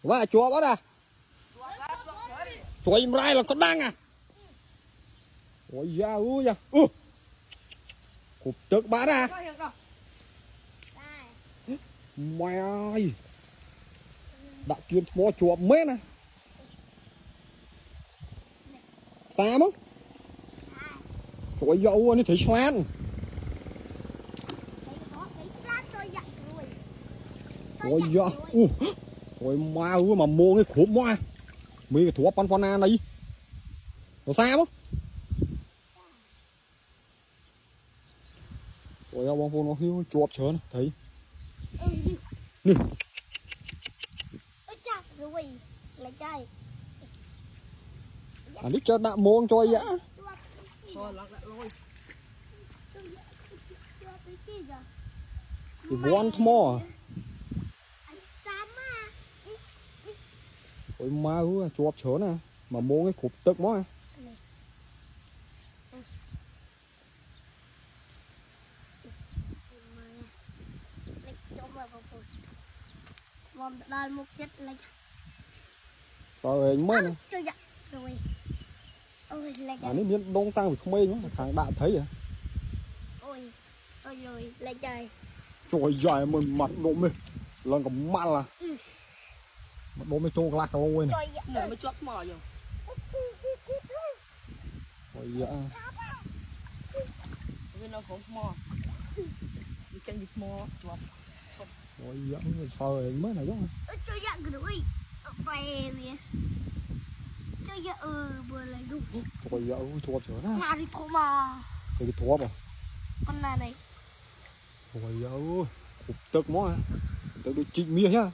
Và chùa bắt à. Chùa im rai là con đăng à. Ôi da ui da. Cục tức bát à. Mày ơi. Đã kiếm mua chùa mến à. Xa mất. Trời dâu nó thấy xoan. Ôi da. Ôi ma ơi mà mua cái khủng quá. Mấy cái thua con này này. Nó xa mất. Ôi da bông phô nó hiu chuột chớ này. Thấy. Nè. À đích cho đạm muông cho dã. Thì one more. Ôi ma ơi chuột chớ nè. Mà mua cái cục tức quá. Rồi mới nè. À nếu miếng đông tăng thì không mê nữa, thằng bạn thấy à. Ôi rồi lại trời. Trời dài mình mặt độ mê. Lần còn mặn là. Mặt độ mê trô lạc đâu quên này. Nửa mới chót mò rồi. Ôi dạ. Vì nó không mò. Vì chẳng bị mò chót. Ôi dạ sao rồi mới này giống. Chơi dạ rồi. Về về. Chơi dạ vừa lại đủ. Trời dạ chuột chở ra. Mà đi thua mà. Cái thua mà. Con này. Trời dạ cục tức mó à. Tôi được chích mía nhá.